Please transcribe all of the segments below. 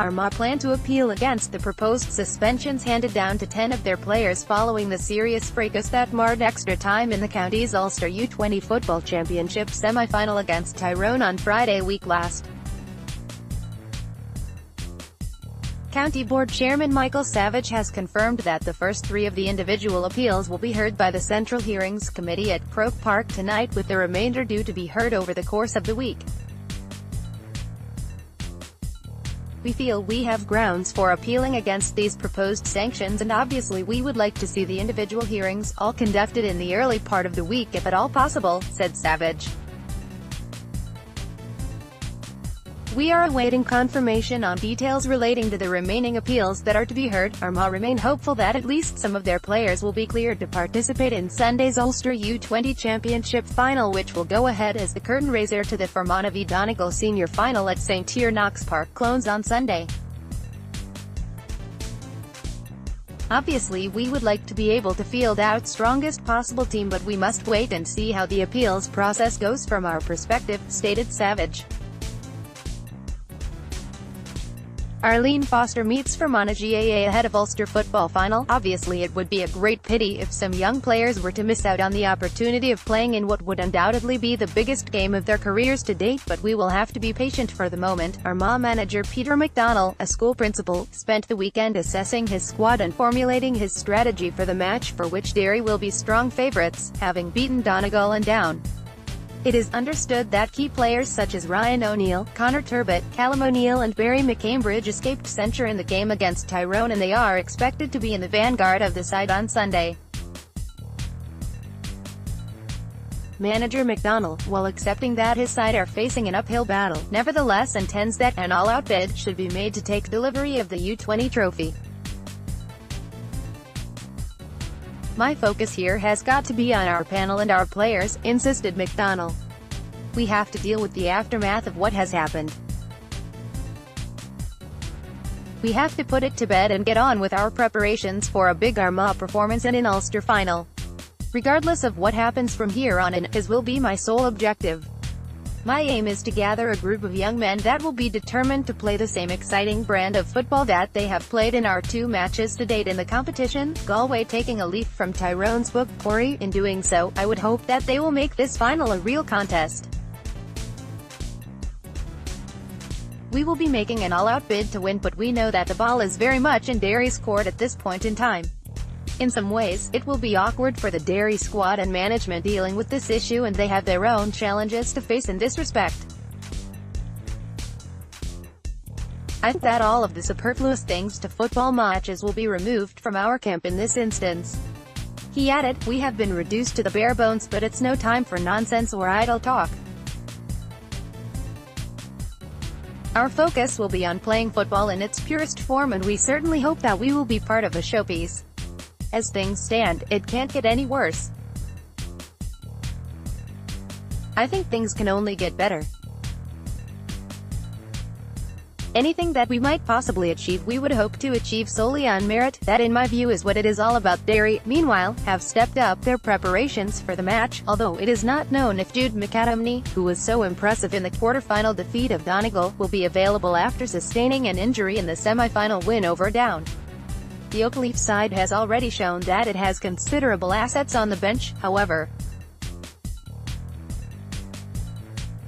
Armagh plan to appeal against the proposed suspensions handed down to 10 of their players following the serious fracas that marred extra time in the county's Ulster U20 football championship semi-final against Tyrone on Friday week last. County Board Chairman Michael Savage has confirmed that the first 3 of the individual appeals will be heard by the Central Hearings Committee at Croke Park tonight, with the remainder due to be heard over the course of the week. We feel we have grounds for appealing against these proposed sanctions, and obviously we would like to see the individual hearings all conducted in the early part of the week if at all possible, said Savage. We are awaiting confirmation on details relating to the remaining appeals that are to be heard. Armagh remain hopeful that at least some of their players will be cleared to participate in Sunday's Ulster U20 Championship final, which will go ahead as the curtain raiser to the Fermanagh v Donegal senior final at St Tyrone Park close on Sunday. Obviously we would like to be able to field our strongest possible team, but we must wait and see how the appeals process goes from our perspective, stated Savage. Arlene Foster meets Fermanagh GAA ahead of Ulster football final. Obviously it would be a great pity if some young players were to miss out on the opportunity of playing in what would undoubtedly be the biggest game of their careers to date, but we will have to be patient for the moment. Armagh manager Peter McDonnell, a school principal, spent the weekend assessing his squad and formulating his strategy for the match, for which Derry will be strong favourites, having beaten Donegal and Down. It is understood that key players such as Ryan O'Neill, Conor Turbitt, Callum O'Neill and Barry McCambridge escaped censure in the game against Tyrone, and they are expected to be in the vanguard of the side on Sunday. Manager McDonnell, while accepting that his side are facing an uphill battle, nevertheless intends that an all-out bid should be made to take delivery of the U20 trophy. My focus here has got to be on our panel and our players, insisted McDonnell. We have to deal with the aftermath of what has happened. We have to put it to bed and get on with our preparations for a big Armagh performance and an Ulster final. Regardless of what happens from here on in, his will be my sole objective. My aim is to gather a group of young men that will be determined to play the same exciting brand of football that they have played in our 2 matches to date in the competition. Galway taking a leaf from Tyrone's book, Corey. In doing so, I would hope that they will make this final a real contest. We will be making an all-out bid to win, but we know that the ball is very much in Derry's court at this point in time. In some ways, it will be awkward for the Derry squad and management dealing with this issue, and they have their own challenges to face in this respect. I think that all of the superfluous things to football matches will be removed from our camp in this instance. He added, we have been reduced to the bare bones, but it's no time for nonsense or idle talk. Our focus will be on playing football in its purest form, and we certainly hope that we will be part of a showpiece. As things stand, it can't get any worse. I think things can only get better. Anything that we might possibly achieve, we would hope to achieve solely on merit. That in my view is what it is all about. Derry, meanwhile, have stepped up their preparations for the match, although it is not known if Jude McAdamney, who was so impressive in the quarter-final defeat of Donegal, will be available after sustaining an injury in the semi-final win over Down. The Oakleaf side has already shown that it has considerable assets on the bench, however.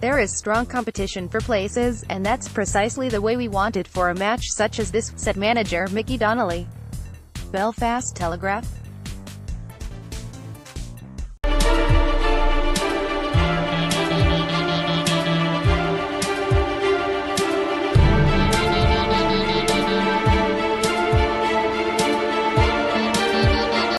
There is strong competition for places, and that's precisely the way we want it for a match such as this, said manager Mickey Donnelly. Belfast Telegraph.